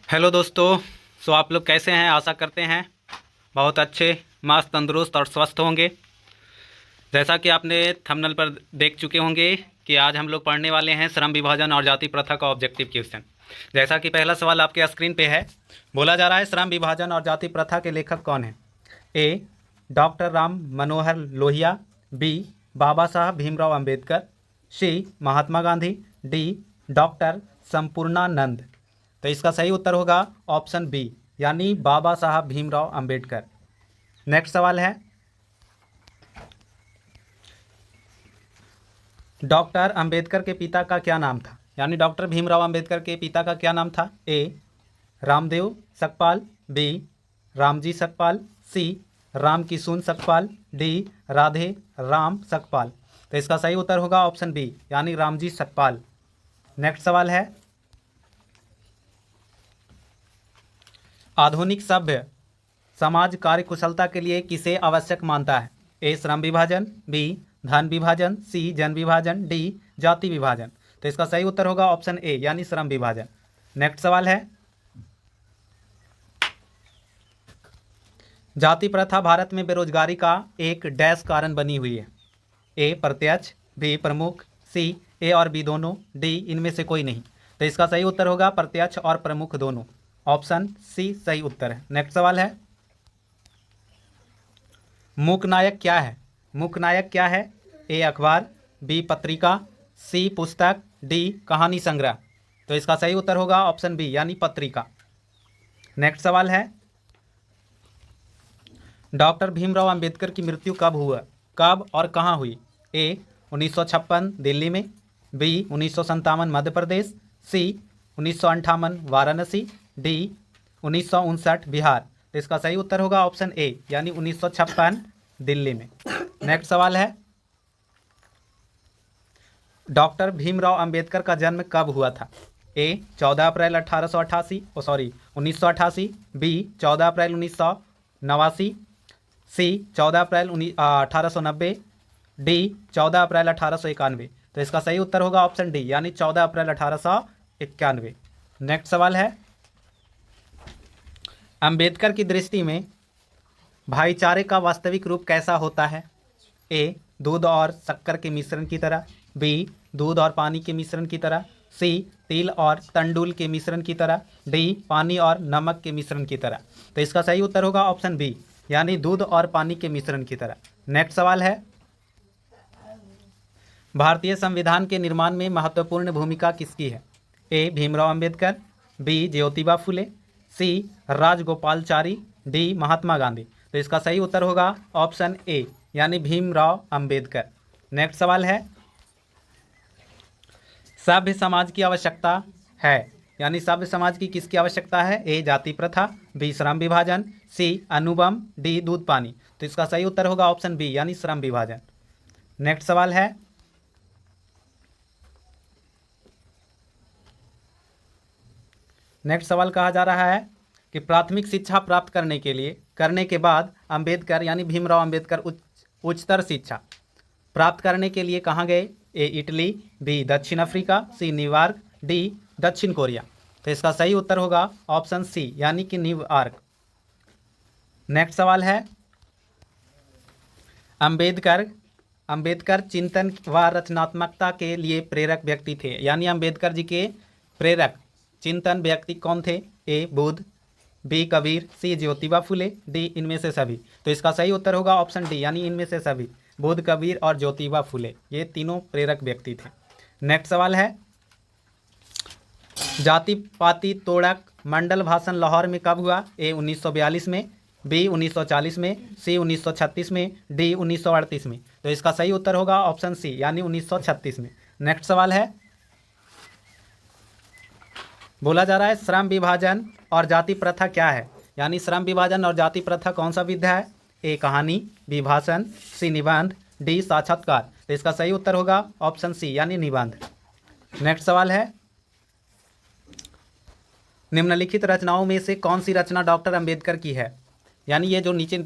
Hello दोस्तों। आप लोग कैसे हैं? आशा करते हैं बहुत अच्छे, मस्त, तंदुरुस्त और स्वस्थ होंगे। जैसा कि आपने थंबनेल पर देख चुके होंगे कि आज हम लोग पढ़ने वाले हैं श्रम विभाजन और जाति प्रथा का ऑब्जेक्टिव क्वेश्चन। जैसा कि पहला सवाल आपके स्क्रीन पे है, बोला जा रहा है श्रम विभाजन और जाति प्रथा के लेखक कौन हैं? ए डॉक्टर राम मनोहर लोहिया, बी बाबा साहब भीमराव अंबेडकर, सी महात्मा गांधी, डी डॉक्टर संपूर्णानंद। तो इसका सही उत्तर होगा ऑप्शन बी, यानी बाबा साहब भीमराव अंबेडकर। नेक्स्ट सवाल है, डॉक्टर अंबेडकर के पिता का क्या नाम था? यानी डॉक्टर भीमराव अंबेडकर के पिता का क्या नाम था? ए रामदेव सकपाल, बी रामजी सकपाल, सी राम किशुन सकपाल, डी राधे राम सकपाल। तो इसका सही उत्तर होगा ऑप्शन बी, यानी रामजी सकपाल। नेक्स्ट सवाल है, आधुनिक सभ्य समाज कार्यकुशलता के लिए किसे आवश्यक मानता है? ए श्रम विभाजन, बी धन विभाजन, सी जन विभाजन, डी जाति विभाजन। तो इसका सही उत्तर होगा ऑप्शन ए, यानी श्रम विभाजन। नेक्स्ट सवाल है, जाति प्रथा भारत में बेरोजगारी का एक डैश कारण बनी हुई है? ए प्रत्यक्ष, बी प्रमुख, सी ए और बी दोनों, डी इनमें से कोई नहीं। तो इसका सही उत्तर होगा प्रत्यक्ष और प्रमुख दोनों, ऑप्शन सी सही उत्तर है। नेक्स्ट सवाल है, मूक नायक क्या है? मूक नायक क्या है? ए अखबार, बी पत्रिका, सी पुस्तक, डी कहानी संग्रह। तो इसका सही उत्तर होगा ऑप्शन बी, यानी पत्रिका। नेक्स्ट सवाल है, डॉक्टर भीमराव अंबेडकर की मृत्यु कब और कहाँ हुई? ए 1956 दिल्ली में, बी 1957 मध्य प्रदेश, सी 1958 वाराणसी, डी 1959 बिहार। तो इसका सही उत्तर होगा ऑप्शन ए, यानी 1956 दिल्ली में। नेक्स्ट सवाल है, डॉक्टर भीमराव अंबेडकर का जन्म कब हुआ था? ए 14 अप्रैल 1988, बी 14 अप्रैल 1989, सी 14 अप्रैल 1890, डी 14 अप्रैल 1891। तो इसका सही उत्तर होगा ऑप्शन डी, यानी 14 अप्रैल 1891। नेक्स्ट सवाल है, अंबेडकर की दृष्टि में भाईचारे का वास्तविक रूप कैसा होता है? ए दूध और शक्कर के मिश्रण की तरह, बी दूध और पानी के मिश्रण की तरह, सी तिल और तंडुल के मिश्रण की तरह, डी पानी और नमक के मिश्रण की तरह। तो इसका सही उत्तर होगा ऑप्शन बी, यानी दूध और पानी के मिश्रण की तरह। नेक्स्ट सवाल है, भारतीय संविधान के निर्माण में महत्वपूर्ण भूमिका किसकी है? A Bhimrao Ambedkar, B Jyotiba Phule, C Rajagopalachari, D Mahatma Gandhi. तो इसका सही उत्तर होगा ऑप्शन ए, यानी भीमराव अंबेडकर। नेक्स्ट सवाल है, सभ्य समाज की आवश्यकता है, यानी सभ्य समाज की किसकी आवश्यकता है? ए जाति प्रथा, बी श्रम विभाजन, सी अनुबंध, डी दूध पानी। तो इसका सही उत्तर होगा ऑप्शन बी, यानी श्रम विभाजन। नेक्स्ट सवाल है, नेक्स्ट सवाल कहा जा रहा है कि प्राथमिक शिक्षा प्राप्त करने के बाद अंबेडकर यानी भीमराव अंबेडकर उच्चतर शिक्षा प्राप्त करने के लिए कहाँ गए? ए इटली, बी दक्षिण अफ्रीका, सी न्यूयॉर्क, डी दक्षिण कोरिया। तो इसका सही उत्तर होगा ऑप्शन सी, यानी कि न्यूयॉर्क। नेक्स्ट सवाल है, अंबेडकर चिंतन व रचनात्मकता के लिए प्रेरक व्यक्ति थे, यानी अंबेडकर जी के प्रेरक चिंतन व्यक्ति कौन थे? ए बुद्ध, बी कबीर, सी ज्योतिबा फुले, डी इनमें से सभी। तो इसका सही उत्तर होगा ऑप्शन डी, यानी इनमें से सभी, बुद्ध, कबीर और ज्योतिबा फुले, ये तीनों प्रेरक व्यक्ति थे। नेक्स्ट सवाल है, जाति पाति तोड़क मंडल भाषण लाहौर में कब हुआ? ए 1942 में, बी 1940 में, सी 1936 में, डी 1938 में। तो इसका सही उत्तर होगा ऑप्शन सी, यानी 1936 में। नेक्स्ट सवाल है, बोला जा रहा है श्रम विभाजन और जाति प्रथा क्या है? यानी श्रम विभाजन और जाति प्रथा कौन सा विधा है? ए कहानी, बी भाषण, सी निबंध, डी साक्षात्कार। तो इसका सही उत्तर होगा ऑप्शन सी, यानी निबंध। नेक्स्ट सवाल है, निम्नलिखित रचनाओं में से कौन सी रचना डॉक्टर अंबेडकर की है? यानी ये जो नीचे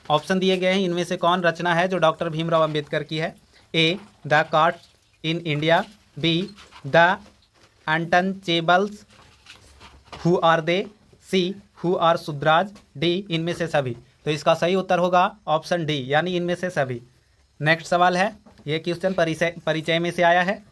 ऑप्शन दिए गए हैं इनमें से कौन रचना है जो डॉक्टर भीमराव अंबेडकर की है? A the caste in India, B the untouchables, who are they, C who are Shudras, D इनमें से सभी। तो इसका सही उत्तर होगा ऑप्शन डी यानी इनमें से सभी। नेक्स्ट सवाल है, ये क्वेश्चन परिचय में से आया है।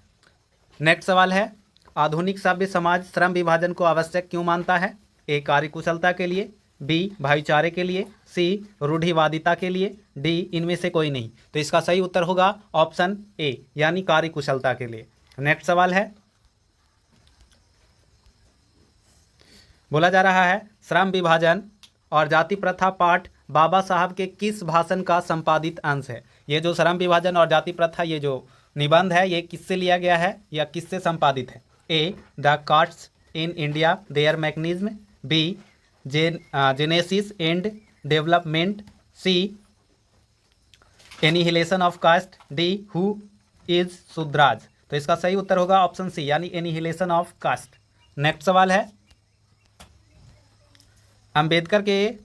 नेक्स्ट सवाल है, आधुनिक सभ्य समाज श्रम विभाजन को आवश्यक क्यों मानता है? ए कार्यकुशलता के लिए, बी भाईचारे के लिए, सी रूढ़िवादिता के लिए, डी इनमें से कोई नहीं। तो इसका सही उत्तर होगा ऑप्शन ए यानी कार्यकुशलता के लिए। नेक्स्ट सवाल है, बोला जा रहा है श्रम विभाजन और जाति प्रथा पाठ बाबा साहब के किस भाषण का संपादित अंश है? ये जो श्रम विभाजन और जाति प्रथा ये जो निबंध है ये किससे लिया गया है या किससे संपादित है? A the castes in India their mechanism, B genesis and development, C annihilation of caste, D who is Shudras. तो इसका सही उत्तर होगा ऑप्शन सी यानी एनिहिलेशन ऑफ कास्ट। नेक्स्ट सवाल है, अंबेडकर के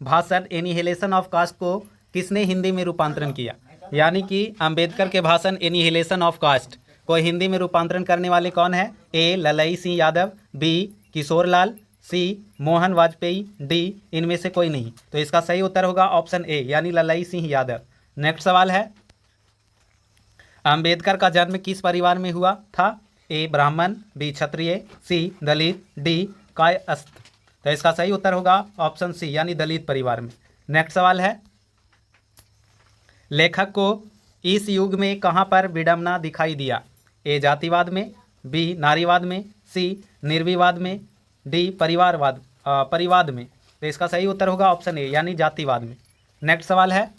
भाषण एनिहिलेशन ऑफ कास्ट को किसने हिंदी में रूपांतरण किया? यानी कि अंबेडकर के भाषण एनिहिलेशन ऑफ कास्ट को हिंदी में रूपांतरण करने वाले कौन है? ए ललई सिंह यादव, बी किशोर लाल, सी मोहन वाजपेयी, डी इनमें से कोई नहीं। तो इसका सही उत्तर होगा ऑप्शन ए यानी ललई सिंह यादव। नेक्स्ट सवाल है, अंबेडकर का जन्म किस परिवार में हुआ था? ए ब्राह्मण, बी क्षत्रिय, सी दलित, डी कायस्थ। तो इसका सही उत्तर होगा ऑप्शन सी यानी दलित परिवार में। नेक्स्ट सवाल है, लेखक को इस युग में कहाँ पर विडंबना दिखाई दिया? ए जातिवाद में, बी नारीवाद में, सी निर्विवाद में, डी परिवाद में। तो इसका सही उत्तर होगा ऑप्शन ए यानी जातिवाद में। नेक्स्ट सवाल है,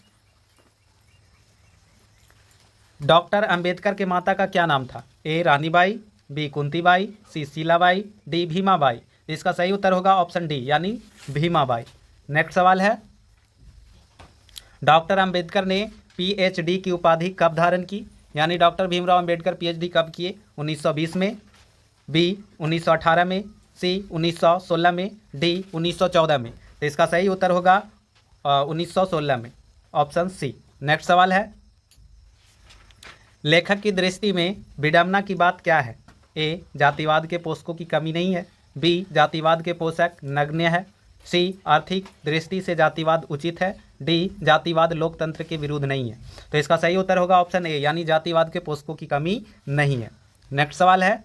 डॉक्टर अंबेडकर के माता का क्या नाम था? ए रानीबाई, बी कुंतीबाई, सी शीलाबाई, डी भीमाबाई। इसका सही उत्तर होगा ऑप्शन डी यानी भीमाबाई। नेक्स्ट सवाल है, डॉक्टर अंबेडकर ने पीएचडी की उपाधि कब धारण की? यानी डॉक्टर भीमराव अंबेडकर पीएचडी कब किए? 1920 में, बी 1918 में, सी 1916 में, डी 1914 में। तो इसका सही उत्तर होगा 1916 में, ऑप्शन सी। नेक्स्ट सवाल है, लेखक की दृष्टि में विडंबना की बात क्या है? ए जातिवाद के पोषकों की कमी नहीं है, बी जातिवाद के पोषक नग्न है, सी आर्थिक दृष्टि से जातिवाद उचित है, डी जातिवाद लोकतंत्र के विरुद्ध नहीं है। तो इसका सही उत्तर होगा ऑप्शन ए यानी जातिवाद के पोषकों की कमी नहीं है। नेक्स्ट सवाल है,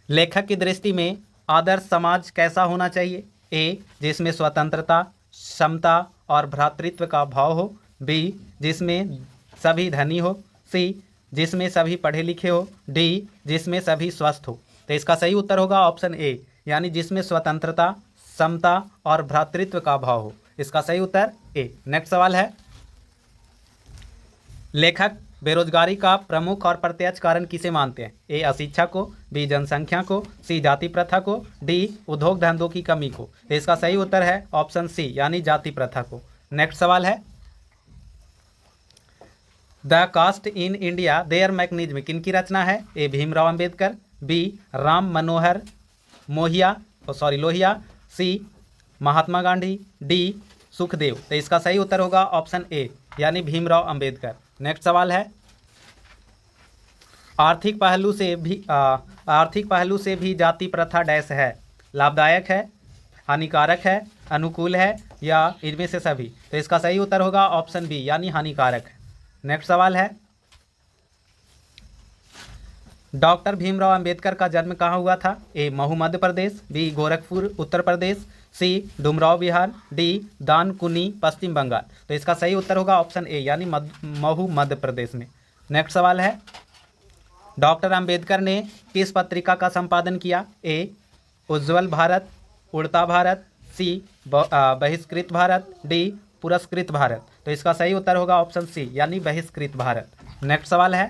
लेखक की दृष्टि में आदर्श समाज कैसा होना चाहिए? ए जिसमें स्वतंत्रता, समता और भ्रातृत्व का भाव हो, बी जिसमें सभी धनी हो, सी जिसमें सभी पढ़े लिखे हो, डी जिसमें सभी स्वस्थ हो। तो इसका सही उत्तर होगा ऑप्शन ए यानी जिसमें स्वतंत्रता, समता और भ्रातृत्व का भाव हो। इसका सही उत्तर ए। नेक्स्ट सवाल है, लेखक बेरोजगारी का प्रमुख और प्रत्यक्ष कारण किसे मानते हैं? ए अशिक्षा को, बी जनसंख्या को, सी जाति प्रथा को, डी उद्योग धंधों की कमी को। तो इसका सही उत्तर है ऑप्शन सी यानी जाति प्रथा को। नेक्स्ट सवाल है, the caste in India their mechanism किनकी रचना है? A Bhimrao Ambedkar, B Ram Manohar Lohia, C Mahatma Gandhi, D Sukhdev. तो इसका सही उत्तर होगा ऑप्शन ए यानी भीमराव अंबेडकर। नेक्स्ट सवाल है, आर्थिक पहलू से भी जाति प्रथा डैश है, लाभदायक है, हानिकारक है, अनुकूल है या इनमें से सभी। तो इसका सही उत्तर होगा ऑप्शन बी यानी हानिकारक है। नेक्स्ट सवाल है, डॉक्टर भीमराव अंबेडकर का जन्म कहाँ हुआ था? ए महू मध्य प्रदेश, बी गोरखपुर उत्तर प्रदेश, सी डुमराव बिहार, डी दानकुनी पश्चिम बंगाल। तो इसका सही उत्तर होगा ऑप्शन ए यानी महू मध्य प्रदेश में। नेक्स्ट सवाल है, डॉक्टर अंबेडकर ने किस पत्रिका का संपादन किया? ए उज्ज्वल भारत, उड़ता भारत, सी बहिष्कृत भारत, डी पुरस्कृत भारत। तो इसका सही उत्तर होगा ऑप्शन सी यानी बहिष्कृत भारत। नेक्स्ट सवाल है,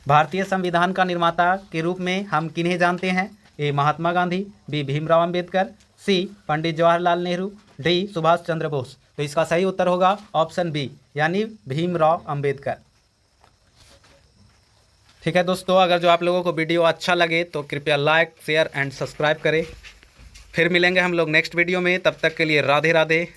भारतीय संविधान का निर्माता के रूप में हम किन्हें जानते हैं? ए महात्मा गांधी, बी भीमराव अंबेडकर, सी पंडित जवाहरलाल नेहरू, डी सुभाष चंद्र बोस। तो इसका सही उत्तर होगा ऑप्शन बी यानी भीमराव अंबेडकर। ठीक है दोस्तों, अगर जो आप लोगों को वीडियो अच्छा लगे तो कृपया लाइक, शेयर एंड सब्सक्राइब करें। फिर मिलेंगे हम लोग नेक्स्ट वीडियो में, तब तक के लिए राधे राधे।